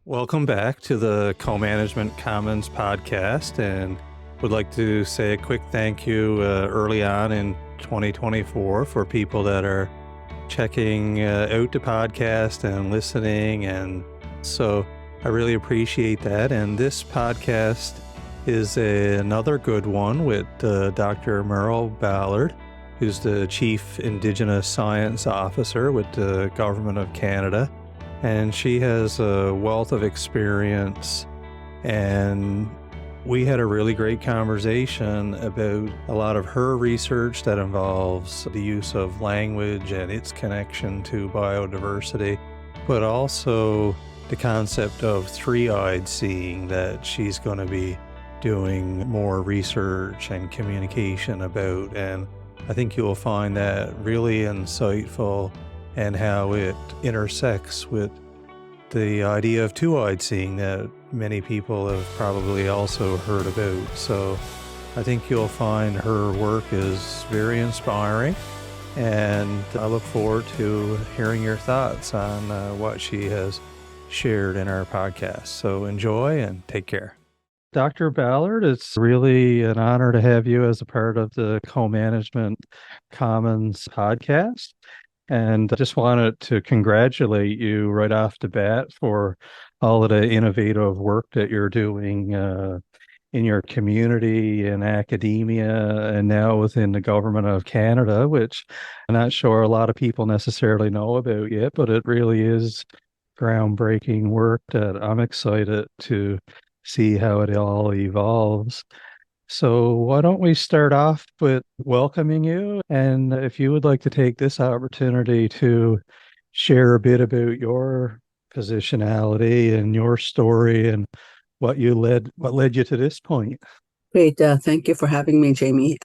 Welcome back to the Co-Management Commons podcast, and would like to say a quick thank you early on in 2024 for people that are checking out the podcast and listening, and so I really appreciate that. And this podcast is another good one with Dr. Myrle Ballard, who's the Chief Indigenous Science Officer with the Government of Canada. And she has a wealth of experience, and we had a really great conversation about a lot of her research that involves the use of language and its connection to biodiversity, but also the concept of three-eyed seeing that she's going to be doing more research and communication about. And I think you'll find that really insightful, and how it intersects with the idea of two-eyed seeing that many people have probably also heard about. So I think you'll find her work is very inspiring, and I look forward to hearing your thoughts on what she has shared in our podcast. So enjoy and take care. Dr. Ballard, it's really an honor to have you as a part of the Co-Management Commons podcast. And I just wanted to congratulate you right off the bat for all of the innovative work that you're doing in your community, in academia, and now within the Government of Canada, which I'm not sure a lot of people necessarily know about yet, but it really is groundbreaking work that I'm excited to see how it all evolves. So why don't we start off with welcoming you? And if you would like to take this opportunity to share a bit about your positionality and your story and what led you to this point. Great. Thank you for having me, Jamie.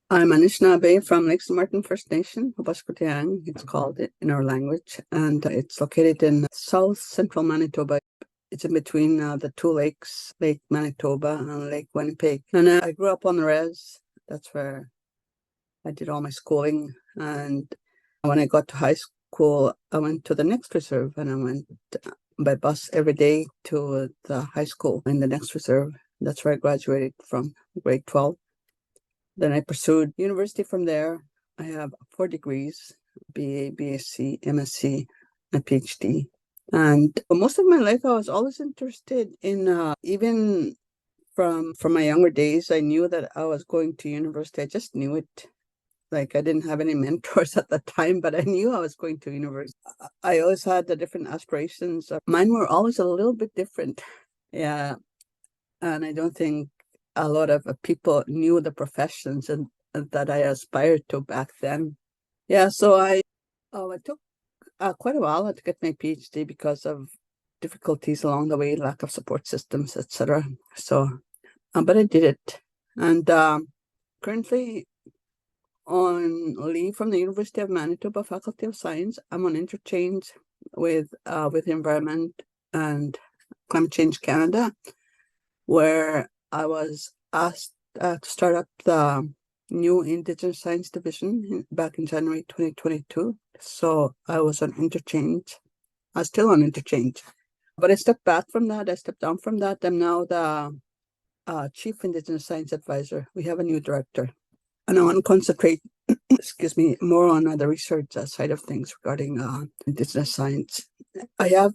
I'm Anishinaabe from Lakes Martin First Nation, Hubasquatiang, it's called it in our language, and it's located in south central Manitoba. It's in between the two lakes, Lake Manitoba and Lake Winnipeg. And I grew up on the res. That's where I did all my schooling. And when I got to high school, I went to the next reserve, and I went by bus every day to the high school in the next reserve. That's where I graduated from grade 12. Then I pursued university from there. I have 4 degrees, BA, BSc, MSc, and PhD. And most of my life, I was always interested in, even from my younger days, I knew that I was going to university. I just knew it. Like, I didn't have any mentors at the time, but I knew I was going to university. I always had the different aspirations. Mine were always a little bit different. Yeah. And I don't think a lot of people knew the professions and that I aspired to back then. Yeah. So I took quite a while to get my PhD because of difficulties along the way, lack of support systems, etc. So, but I did it, and currently on leave from the University of Manitoba Faculty of Science. I'm on interchange with Environment and Climate Change Canada, where I was asked to start up the new Indigenous Science Division back in January 2022. So I was on interchange. I'm still on interchange. But I stepped back from that. I stepped down from that. I'm now the Chief Indigenous Science Advisor. We have a new director. And I want to concentrate, more on the research side of things regarding Indigenous science. I have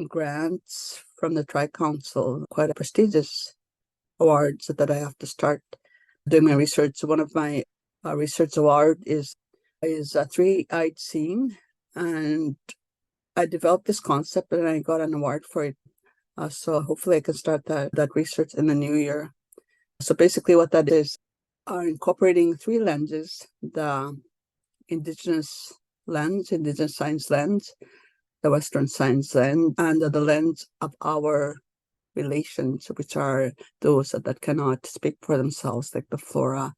grants from the Tri-Council, quite a prestigious awards that I have to start doing my research. One of my research award is a three-eyed seeing, and I developed this concept and I got an award for it. So hopefully I can start that research in the new year. So basically what that is are incorporating 3 lenses: the Indigenous lens, Indigenous science lens, the Western science lens, and the lens of our relations, which are those that cannot speak for themselves, like the flora,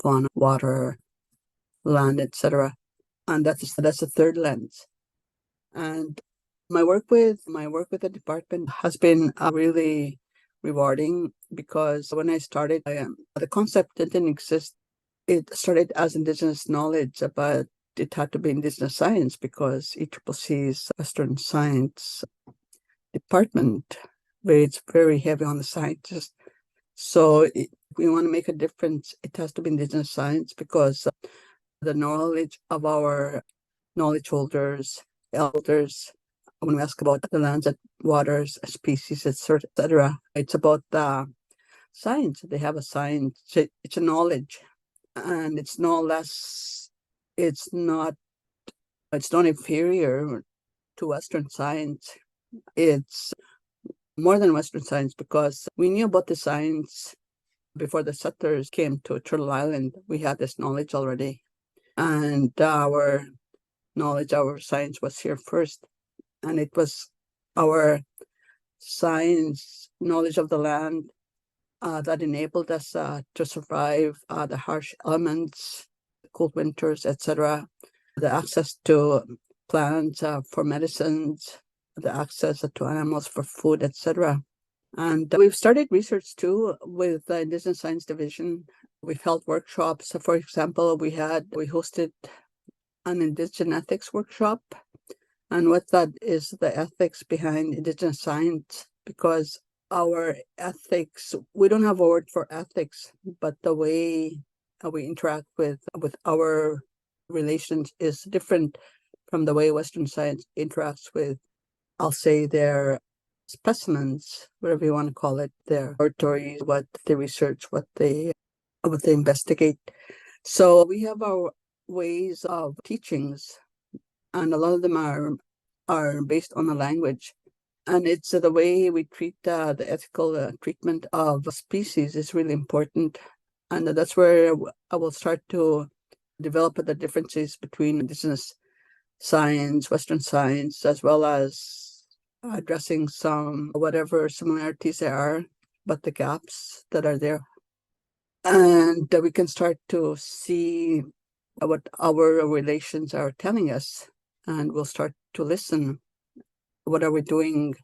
fauna, water, land, etc. And that's the third lens. And my work with the department has been really rewarding, because when I started, the concept didn't exist. It started as Indigenous knowledge, but it had to be Indigenous science because ECCC's Western Science department where it's very heavy on the scientists. So if we want to make a difference, it has to be Indigenous science, because the knowledge of our knowledge holders, elders, when we ask about the lands, that waters, species, etc., it's about the science. They have a science. It's a knowledge, and it's no less. It's not. It's not inferior to Western science. It's more than Western science, because we knew about the science before the settlers came to Turtle Island. We had this knowledge already, and our knowledge, our science was here first, and it was our science knowledge of the land that enabled us to survive the harsh elements, cold winters, etc. The access to plants for medicines, the access to animals for food, etc. And we've started research too with the Indigenous Science Division. We've held workshops. So for example, we hosted an Indigenous ethics workshop. And what that is, the ethics behind Indigenous science, because our ethics, we don't have a word for ethics, but the way we interact with our relations is different from the way Western science interacts with, I'll say, their specimens, whatever you want to call it, their laboratories, what they research, what they investigate. So we have our ways of teachings, and a lot of them are based on the language. And it's the way we treat the ethical treatment of species is really important. And that's where I will start to develop the differences between Indigenous science, Western science, as well as addressing some whatever similarities there are, but the gaps that are there. And we can start to see what our relations are telling us, and we'll start to listen. What are we doing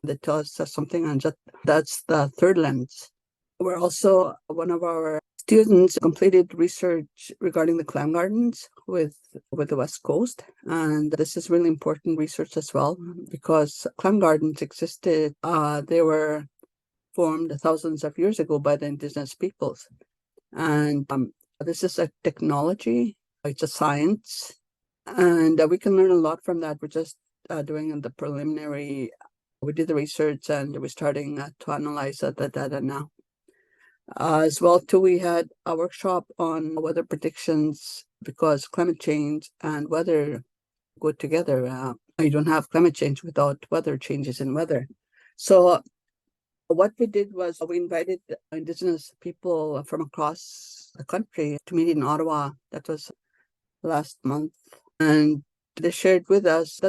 that tells us something? And that's the third lens. We're also, one of our students completed research regarding the clam gardens with the West Coast. And this is really important research as well, because clam gardens existed. They were formed thousands of years ago by the Indigenous Peoples. And this is a technology, it's a science, and we can learn a lot from that. We're just doing the preliminary, we did the research, and we're starting to analyze the data now. As well, too, we had a workshop on weather predictions, because climate change and weather go together. You don't have climate change without weather changes in weather. So what we did was we invited Indigenous people from across the country to meet in Ottawa. That was last month. And they shared with us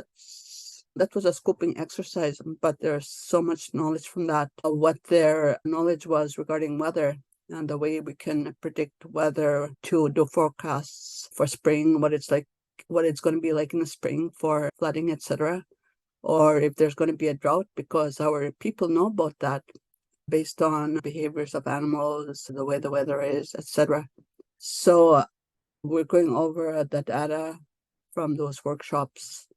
that was a scoping exercise, but there's so much knowledge from that, what their knowledge was regarding weather and the way we can predict weather, to do forecasts for spring, what it's going to be like in the spring for flooding, etc. Or if there's going to be a drought, because our people know about that based on behaviors of animals, the way the weather is, etc. So we're going over the data from those workshops.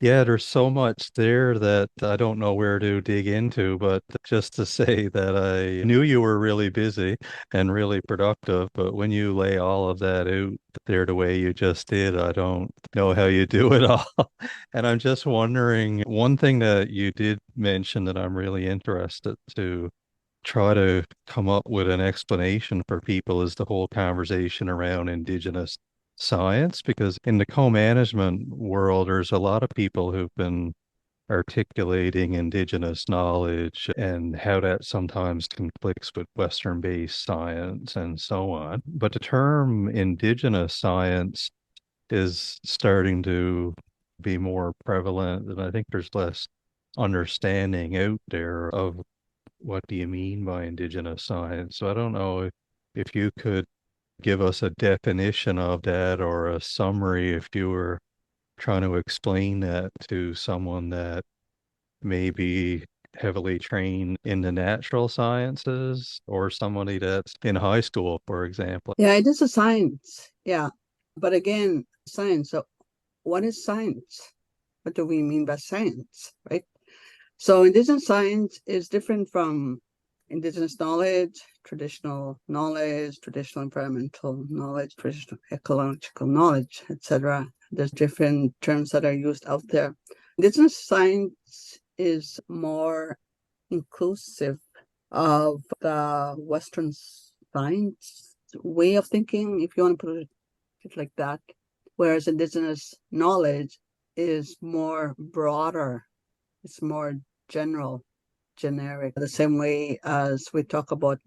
Yeah, there's so much there that I don't know where to dig into, but just to say that I knew you were really busy and really productive, but when you lay all of that out there the way you just did, I don't know how you do it all. And I'm just wondering, one thing that you did mention that I'm really interested to try to come up with an explanation for people is the whole conversation around Indigenous science, because in the co-management world, there's a lot of people who've been articulating Indigenous knowledge and how that sometimes conflicts with Western-based science and so on. But the term Indigenous science is starting to be more prevalent, and I think there's less understanding out there of what do you mean by Indigenous science. So I don't know if you could give us a definition of that, or a summary if you were trying to explain that to someone that may be heavily trained in the natural sciences, or somebody that's in high school, for example. Yeah, it is a science. Yeah. But again, science. So what is science? What do we mean by science, right? So Indigenous science is different from Indigenous knowledge, traditional environmental knowledge, traditional ecological knowledge, etc. There's different terms that are used out there. Indigenous science is more inclusive of the Western science way of thinking, if you want to put it like that, whereas Indigenous knowledge is more broader, it's more general, generic. The same way as we talk about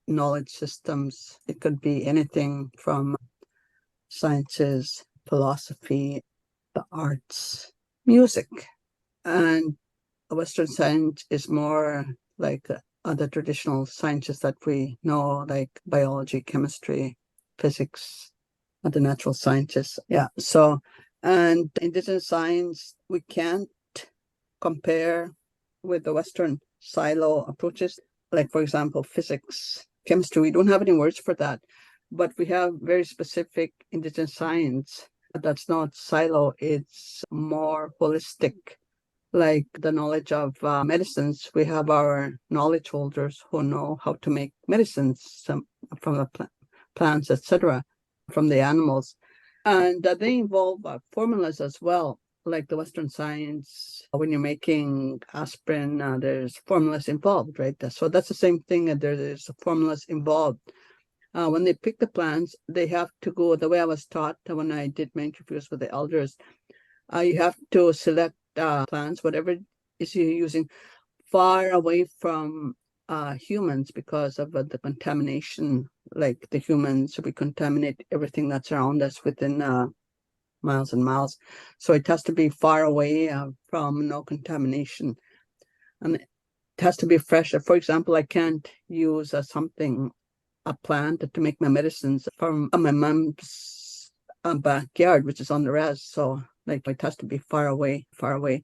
knowledge systems, it could be anything from sciences, philosophy, the arts, music. And Western science is more like other traditional sciences that we know, like biology, chemistry, physics, and the natural sciences. Yeah. So, and Indigenous science, we can't compare with the Western silo approaches. Like, for example, physics, chemistry, we don't have any words for that, but we have very specific Indigenous science that's not silo, it's more holistic. Like the knowledge of medicines, we have our knowledge holders who know how to make medicines from the plants, etc., from the animals. And they involve formulas as well, like the Western science. When you're making aspirin, there's formulas involved, right? So that's the same thing. There's formulas involved. When they pick the plants, they have to go the way I was taught when I did my interviews with the elders. You have to select plants, whatever is you're using, far away from humans because of the contamination. Like the humans, we contaminate everything that's around us within miles and miles. So it has to be far away from no contamination. And it has to be fresh. For example, I can't use a plant to make my medicines from my mom's backyard, which is on the res. So like it has to be far away, far away.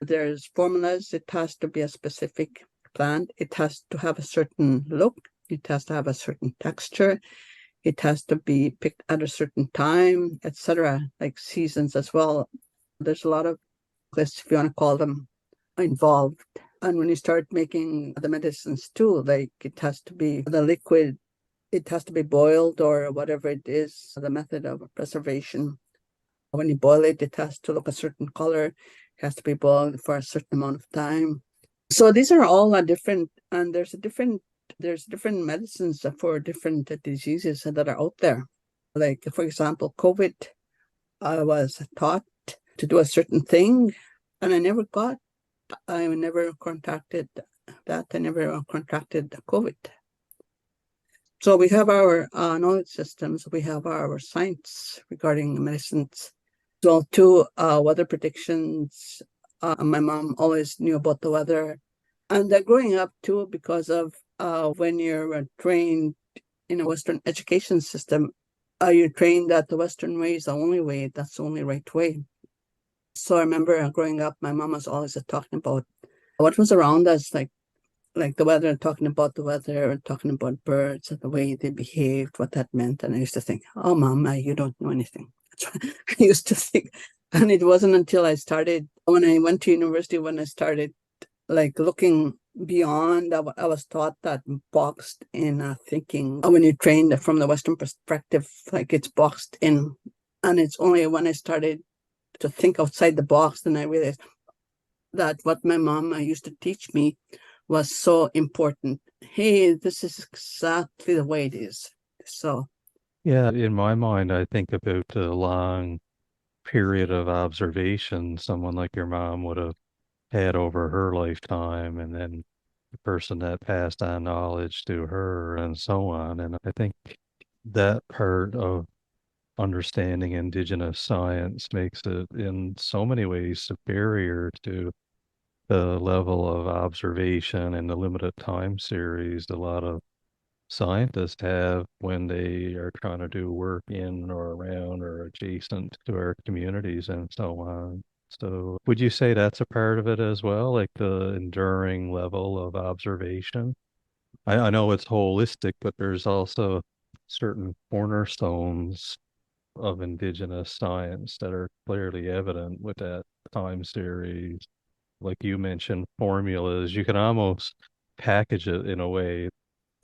There's formulas. It has to be a specific plant. It has to have a certain look. It has to have a certain texture. It has to be picked at a certain time, etc. Like seasons as well. There's a lot of lists, if you want to call them, involved. And when you start making the medicines too, like it has to be the liquid, it has to be boiled or whatever it is, the method of preservation. When you boil it, it has to look a certain color. It has to be boiled for a certain amount of time. So these are all different, and there's different medicines for different diseases that are out there. Like, for example, COVID, I was taught to do a certain thing, and I never contracted that. I never contracted COVID. So we have our knowledge systems, we have our science regarding medicines. So too, weather predictions. My mom always knew about the weather. And growing up too, because of when you're trained in a Western education system, you're trained that the Western way is the only way, that's the only right way. So I remember growing up, my mom was always talking about what was around us, like the weather, and talking about the weather, and talking about birds and the way they behaved, what that meant. And I used to think, oh, Mom, you don't know anything. That's what I used to think. And it wasn't until I started, when I went to university, when I started like looking beyond, I was taught that boxed in thinking. When you trained from the Western perspective, like it's boxed in. And it's only when I started to think outside the box, then I realized that what my mom used to teach me was so important. Hey, this is exactly the way it is. So, Yeah, in my mind, I think about the long period of observation someone like your mom would have had over her lifetime, and then the person that passed on knowledge to her, and so on. And I think that part of understanding Indigenous science makes it in so many ways superior to the level of observation and the limited time series a lot of scientists have when they are trying to do work in or around or adjacent to our communities and so on. So, would you say that's a part of it as well, like the enduring level of observation? I know it's holistic, but there's also certain cornerstones of Indigenous science that are clearly evident with that time series like you mentioned, formulas. You can almost package it in a way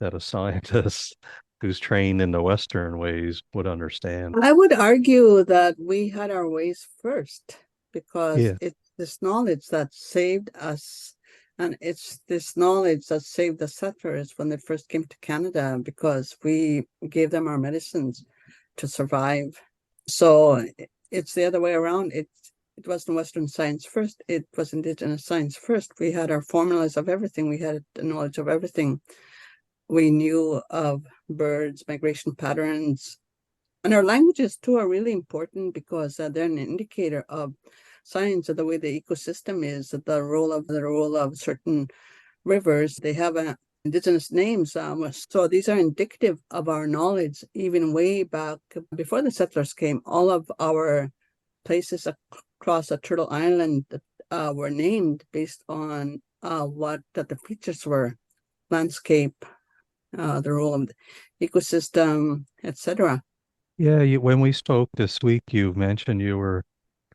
that a scientist who's trained in the Western ways would understand. I would argue that we had our ways first because Yeah. it's this knowledge that saved us. And it's this knowledge that saved the settlers when they first came to Canada because we gave them our medicines to survive. So it's the other way around. It wasn't Western science first. It was Indigenous science first. We had our formulas of everything. We had the knowledge of everything. We knew of birds, migration patterns, and our languages too are really important because they're an indicator of science of the way the ecosystem is, the role of certain rivers. They have indigenous names, so these are indicative of our knowledge. Even way back before the settlers came, all of our places across the Turtle Island were named based on what the features were: landscape, the role of the ecosystem, etc. Yeah, when we spoke this week, you mentioned you were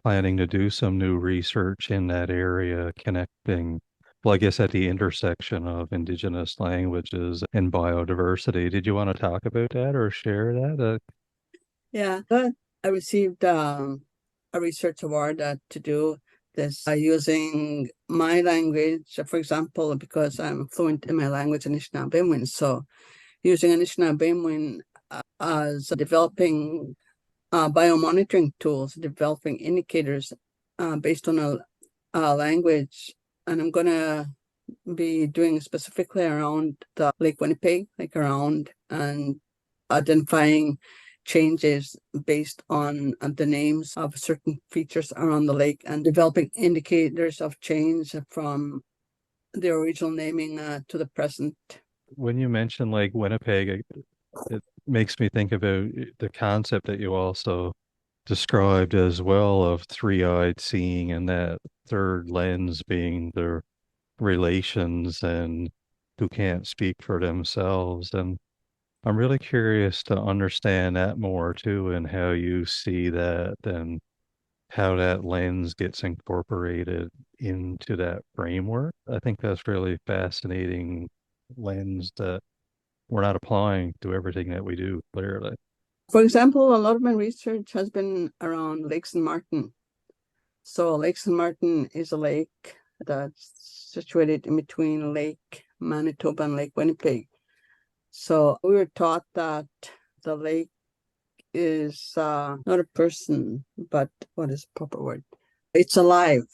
planning to do some new research in that area, connecting, well, I guess at the intersection of Indigenous languages and biodiversity. Did you want to talk about that or share that? Yeah, but I received a research award to do this using my language, for example, because I'm fluent in my language, Anishinaabe. So using Anishinaabe as developing biomonitoring tools, developing indicators based on a language. And I'm going to be doing specifically around the Lake Winnipeg, like around, and identifying changes based on the names of certain features around the lake and developing indicators of change from the original naming to the present. When you mentioned like Winnipeg, it makes me think about the concept that you also described as well of three-eyed seeing and that third lens being the relations and who can't speak for themselves. And I'm really curious to understand that more too and how you see that and how that lens gets incorporated into that framework. I think that's really fascinating lens that we're not applying to everything that we do, clearly. For example, a lot of my research has been around Lake St. Martin. So Lake St. Martin is a lake that's situated in between Lake Manitoba and Lake Winnipeg. So we were taught that the lake is not a person, but what is the proper word? It's alive.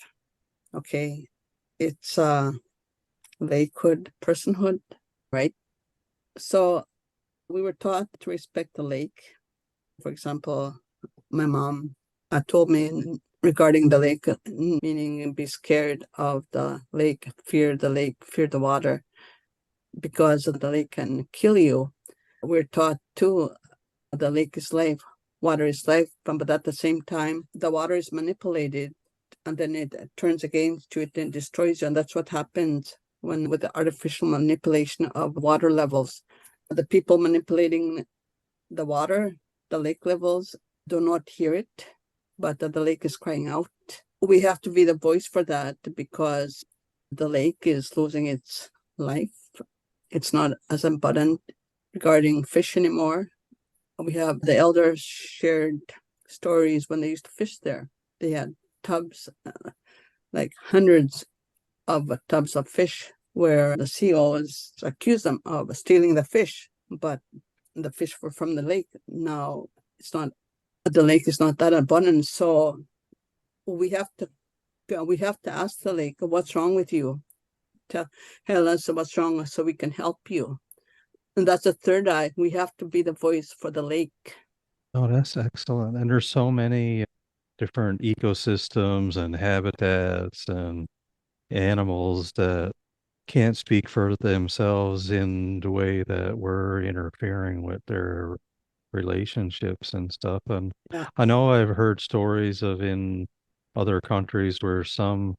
Okay. It's lakehood, personhood, right? So we were taught to respect the lake. For example, my mom told me regarding the lake, meaning be scared of the lake, fear the water, because the lake can kill you. We're taught too, the lake is life, water is life, but at the same time, the water is manipulated and then it turns against you, it then destroys you. And that's what happens with the artificial manipulation of water levels. The people manipulating the water, the lake levels, do not hear it, but the lake is crying out. We have to be the voice for that because the lake is losing its life. It's not as abundant regarding fish anymore. We have the elders shared stories when they used to fish there. They had tubs, like hundreds of tubs of fish, where the CEOs accused them of stealing the fish, but the fish were from the lake. Now it's not, the lake is not that abundant. So we have to ask the lake, what's wrong with you? Tell us what's wrong so we can help you. And that's the third eye. We have to be the voice for the lake. Oh, that's excellent. And there's so many different ecosystems and habitats and animals that can't speak for themselves in the way that we're interfering with their relationships and stuff. And Yeah. I know I've heard stories of in other countries where some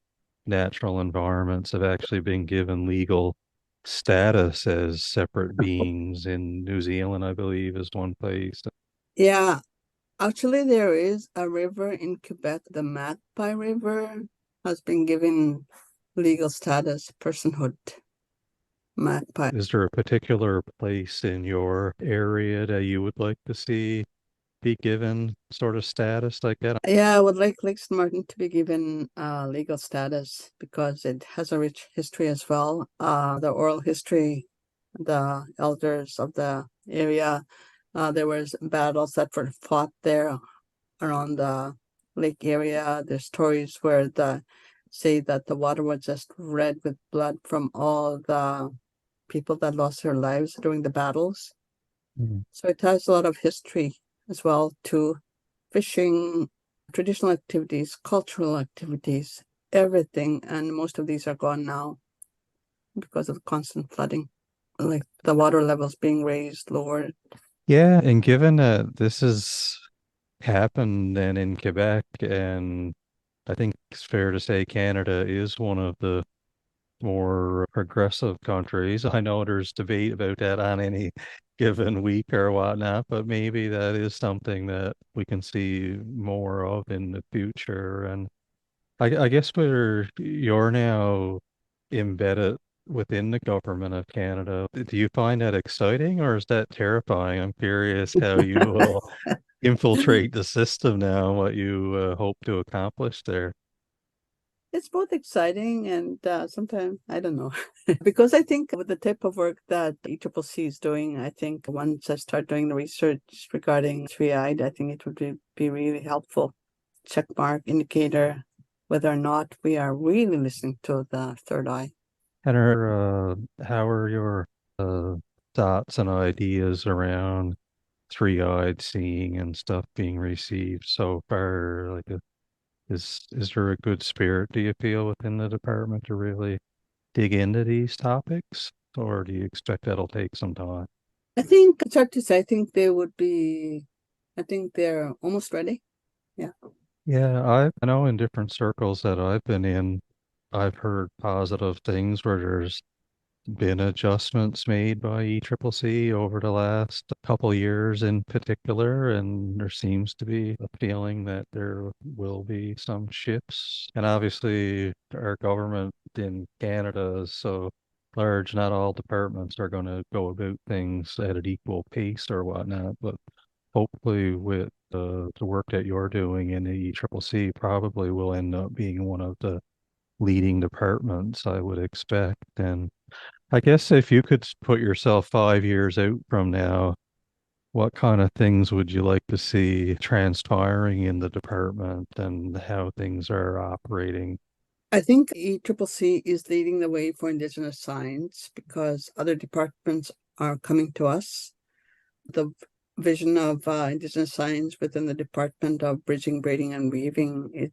natural environments have actually been given legal status as separate beings. In New Zealand, I believe, is one place. Yeah. Actually, there is a river in Quebec, the Magpie River, has been given legal status, personhood, magpie. Is there a particular place in your area that you would like to see be given sort of status like that? Yeah, I would like Lake St. Martin to be given legal status because it has a rich history as well. The oral history, the elders of the area, there was battles that were fought there around the lake area. There's stories where the say that the water was just red with blood from all the people that lost their lives during the battles. Mm. So it has a lot of history as well too. Fishing, traditional activities, cultural activities, everything. And most of these are gone now because of constant flooding, like the water levels being raised, lowered. Yeah, and given that this has happened then in Quebec, and I think it's fair to say Canada is one of the more progressive countries. I know there's debate about that on any given week or whatnot, but maybe that is something that we can see more of in the future. And I guess where you're now embedded within the government of Canada, do you find that exciting or is that terrifying? I'm curious how you will infiltrate the system now, what you hope to accomplish there. It's both exciting and sometimes I don't know because I think with the type of work that ECCC is doing, I think once I start doing the research regarding three-eyed, I think it would be really helpful. Check mark indicator whether or not we are really listening to the third eye. And how are your uh, thoughts and ideas around three-eyed seeing and stuff being received so far? Like, is there a good spirit, do you feel, within the department to really dig into these topics, or do you expect that'll take some time? I think it's hard to say. I think they're almost ready. Yeah. Yeah, I know in different circles that I've been in, I've heard positive things where there's been adjustments made by ECCC over the last couple years in particular, and there seems to be a feeling that there will be some shifts. And obviously, our government in Canada is so large, not all departments are going to go about things at an equal pace or whatnot, but hopefully with the work that you're doing in the ECCC probably will end up being one of the leading departments, I would expect. And I guess if you could put yourself 5 years out from now, what kind of things would you like to see transpiring in the department and how things are operating? I think ECCC is leading the way for Indigenous science because other departments are coming to us. The vision of Indigenous science within the Department of Bridging, Braiding, and Weaving,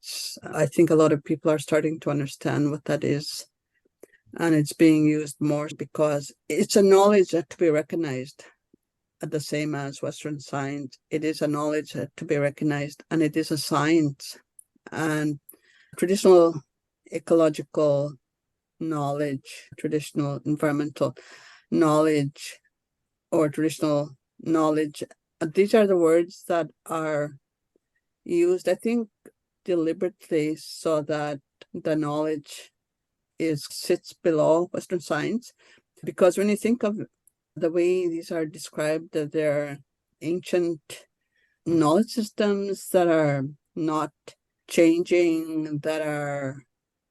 I think a lot of people are starting to understand what that is. And it's being used more because it's a knowledge that to be recognized the same as Western science. It is a knowledge to be recognized and it is a science. And traditional ecological knowledge, traditional environmental knowledge, or traditional knowledge, these are the words that are used, I think, deliberately so that the knowledge sits below Western science. Because when you think of the way these are described, that they're ancient knowledge systems that are not changing, that are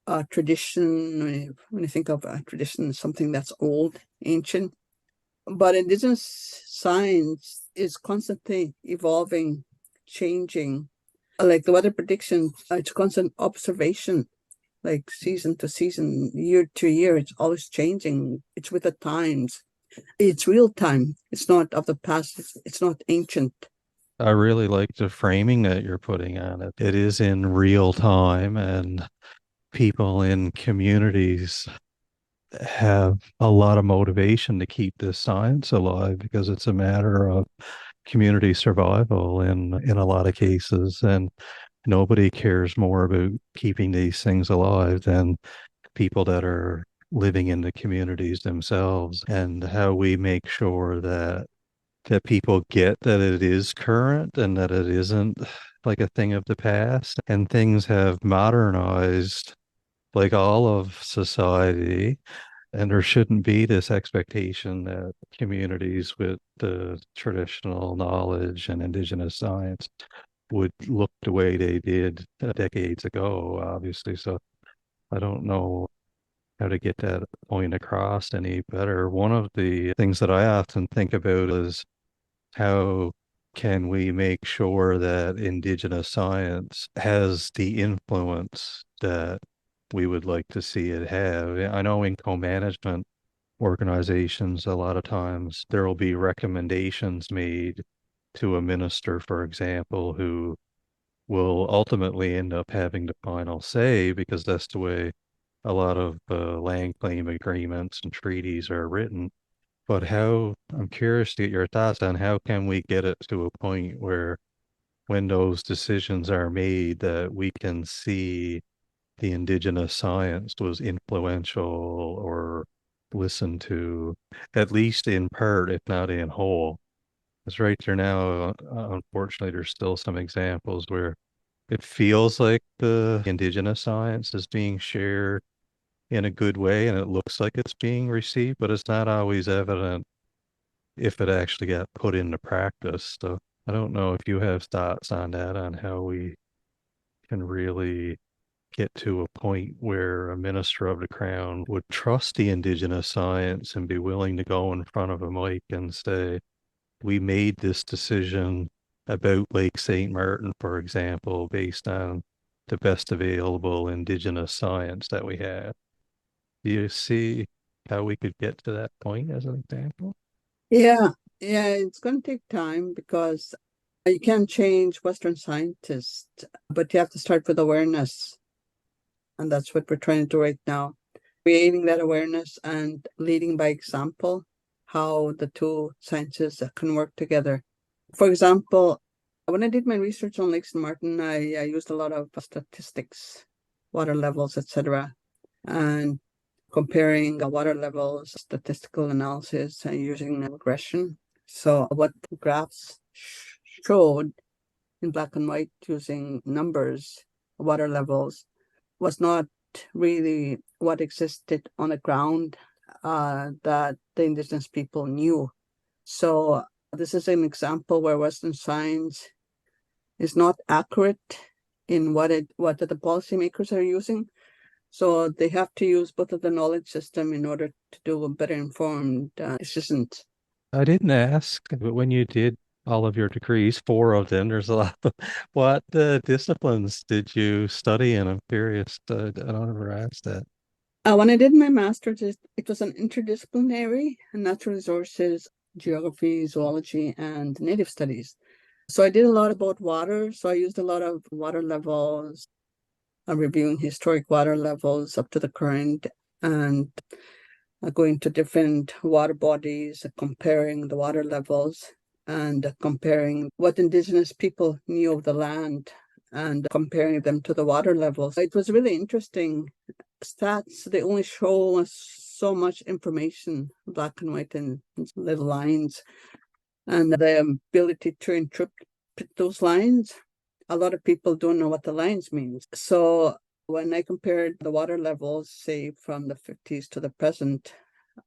a tradition. When you think of a tradition, something that's old, ancient. But Indigenous science is constantly evolving, changing. Like the weather prediction, it's constant observation, like season to season, year to year. It's always changing. It's with the times. It's real time. It's not of the past. It's not ancient. I really like the framing that you're putting on it. It is in real time, and people in communities have a lot of motivation to keep this science alive because it's a matter of community survival in a lot of cases. And nobody cares more about keeping these things alive than people that are living in the communities themselves, and how we make sure that people get that it is current and that it isn't like a thing of the past, and things have modernized like all of society, and there shouldn't be this expectation that communities with the traditional knowledge and indigenous science would look the way they did decades ago, obviously. So I don't know how to get that point across any better. One of the things that I often think about is how can we make sure that indigenous science has the influence that we would like to see it have? I know in co-management organizations, a lot of times there will be recommendations made to a minister, for example, who will ultimately end up having the final say because that's the way a lot of land claim agreements and treaties are written. But I'm curious to get your thoughts on how can we get it to a point where when those decisions are made that we can see the indigenous science was influential or listened to, at least in part, if not in whole. Because right there now, unfortunately, there's still some examples where it feels like the indigenous science is being shared in a good way and it looks like it's being received, but it's not always evident if it actually got put into practice. So I don't know if you have thoughts on that, on how we can really get to a point where a minister of the crown would trust the indigenous science and be willing to go in front of a mic and say, we made this decision about Lake St. Martin, for example, based on the best available indigenous science that we have. Do you see how we could get to that point as an example? Yeah, yeah, it's going to take time because you can't change Western scientists, but you have to start with awareness. And that's what we're trying to do right now. Creating that awareness and leading by example, how the two sciences can work together. For example, when I did my research on Lake St. Martin, I used a lot of statistics, water levels, etc., and comparing the water levels, statistical analysis, and using regression. So what the graphs showed in black and white using numbers, water levels, was not really what existed on the ground that the indigenous people knew. So this is an example where Western science is not accurate in what the policymakers are using. So they have to use both of the knowledge system in order to do a better informed decisions. I didn't ask, but when you did all of your degrees, four of them, there's a lot of what disciplines did you study in? I'm curious. I don't ever ask that. When I did my master's, it was an interdisciplinary natural resources, geography, zoology, and native studies. So I did a lot about water. So I used a lot of water levels, reviewing historic water levels up to the current, and going to different water bodies, comparing the water levels, and comparing what Indigenous people knew of the land and comparing them to the water levels. It was really interesting. Stats, they only show us so much information, black and white and little lines, and the ability to interpret those lines. A lot of people don't know what the lines mean. So when I compared the water levels, say from the 50s to the present,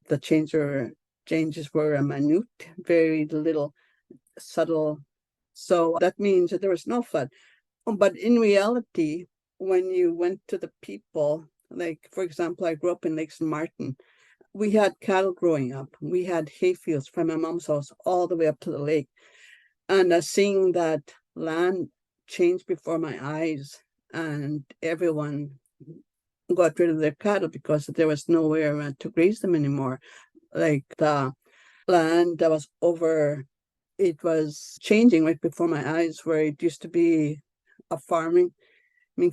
the changes were minute, very little, subtle. So that means that there was no flood. But in reality, when you went to the people, like for example, I grew up in Lake St. Martin. We had cattle growing up. We had hay fields from my mom's house all the way up to the lake. And seeing that land change before my eyes, and everyone got rid of their cattle because there was nowhere to graze them anymore. Like the land that was over, it was changing right before my eyes, where it used to be a farming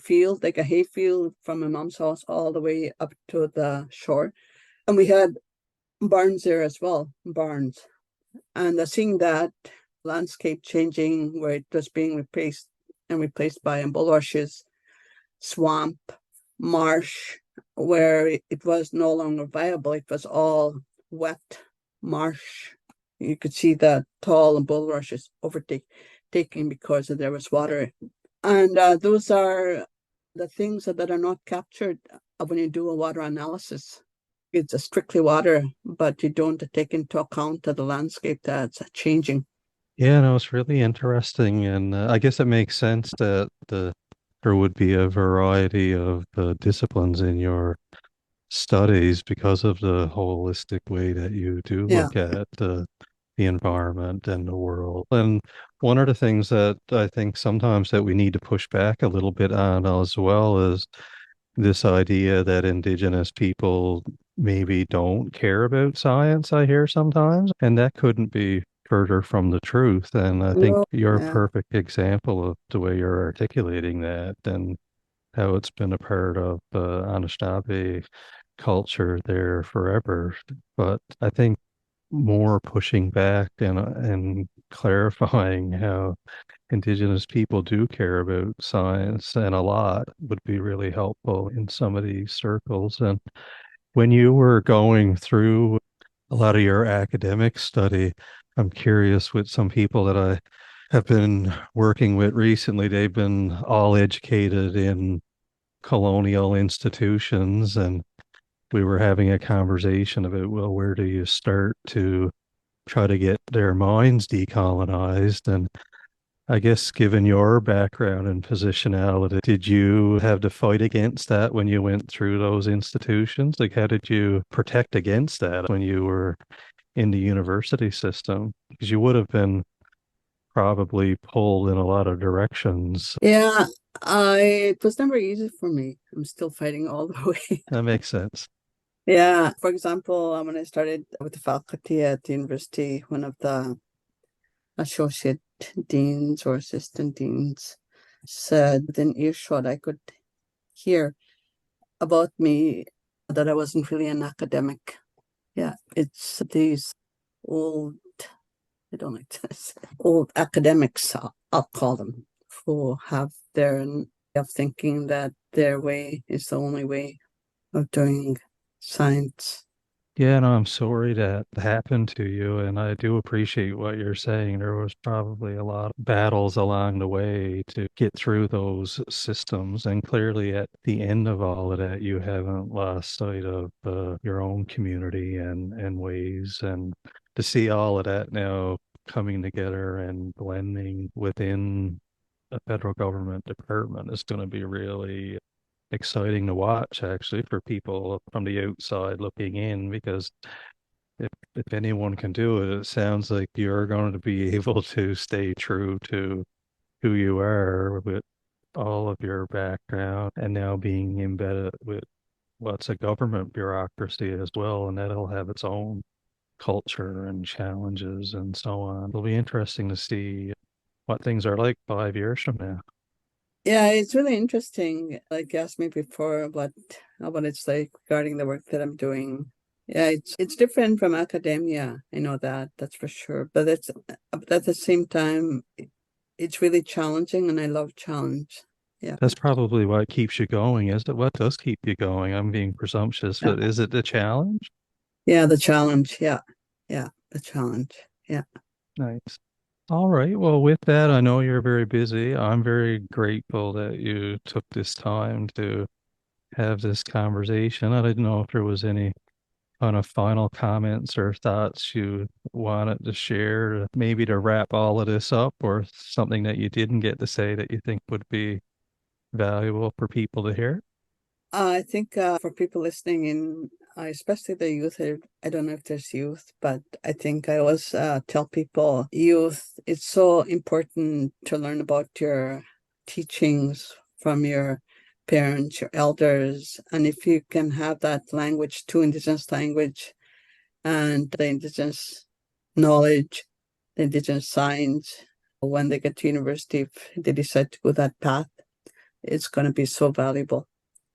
field, like a hay field from my mom's house all the way up to the shore. And we had barns there as well, barns. And seeing that landscape changing, where it was being replaced by bulrushes, swamp, marsh, where it was no longer viable. It was all wet marsh. You could see the tall bulrushes overtaking because there was water. And those are the things that are not captured when you do a water analysis. It's a strictly water, but you don't take into account the landscape that's changing. Yeah, no, it's really interesting, and I guess it makes sense that there would be a variety of disciplines in your studies because of the holistic way that you do Yeah. look at the environment and the world. And one of the things that I think sometimes that we need to push back a little bit on as well is this idea that Indigenous people maybe don't care about science, I hear sometimes, and that couldn't be further from the truth. And I think No, you're a yeah. perfect example of the way you're articulating that and how it's been a part of Anishinaabe culture there forever. But I think more pushing back and clarifying how Indigenous people do care about science and a lot would be really helpful in some of these circles. And when you were going through a lot of your academic study, I'm curious with some people that I have been working with recently, they've been all educated in colonial institutions, and we were having a conversation about, well, where do you start to try to get their minds decolonized? And I guess given your background and positionality, did you have to fight against that when you went through those institutions? Like, how did you protect against that when you were in the university system? Because you would have been probably pulled in a lot of directions. Yeah, it was never easy for me. I'm still fighting all the way. That makes sense. Yeah, for example, when I started with the faculty at the university, one of the associate deans or assistant deans said within earshot I could hear about me that I wasn't really an academic. Yeah, it's these old, I don't like to say, old academics, I'll call them, who have their way of thinking that their way is the only way of doing science. Yeah, no, I'm sorry that happened to you, and I do appreciate what you're saying. There was probably a lot of battles along the way to get through those systems, and clearly at the end of all of that, you haven't lost sight of your own community and ways, and to see all of that now coming together and blending within a federal government department is going to be really exciting to watch actually for people from the outside looking in, because if anyone can do it, it sounds like you're going to be able to stay true to who you are with all of your background and now being embedded with what's a government bureaucracy as well, and that'll have its own culture and challenges and so on. It'll be interesting to see what things are like 5 years from now. Yeah, it's really interesting. Like you asked me before what it's like regarding the work that I'm doing. Yeah, it's different from academia. I know that's for sure. But at the same time, it's really challenging, and I love challenge. Yeah. That's probably what keeps you going, is it? What does keep you going? I'm being presumptuous, Yeah. but is it the challenge? Yeah, the challenge. Yeah. Yeah, the challenge. Yeah. Nice. All right. Well, with that, I know you're very busy. I'm very grateful that you took this time to have this conversation. I didn't know if there was any kind of final comments or thoughts you wanted to share, maybe to wrap all of this up, or something that you didn't get to say that you think would be valuable for people to hear. I think for people listening in, especially the youth, I don't know if there's youth, but I think I always tell people, youth, it's so important to learn about your teachings from your parents, your elders, and if you can have that language, to Indigenous language, and the Indigenous knowledge, the Indigenous science, when they get to university, if they decide to go that path, it's going to be so valuable.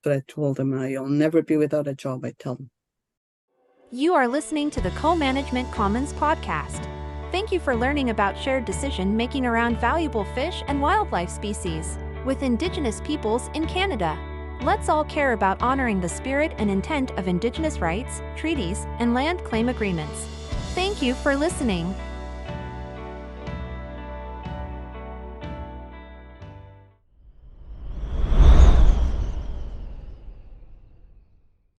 But I told them, you'll never be without a job, I tell them. You are listening to the Co-Management Commons podcast. Thank you for learning about shared decision-making around valuable fish and wildlife species with Indigenous peoples in Canada. Let's all care about honoring the spirit and intent of Indigenous rights, treaties, and land claim agreements. Thank you for listening.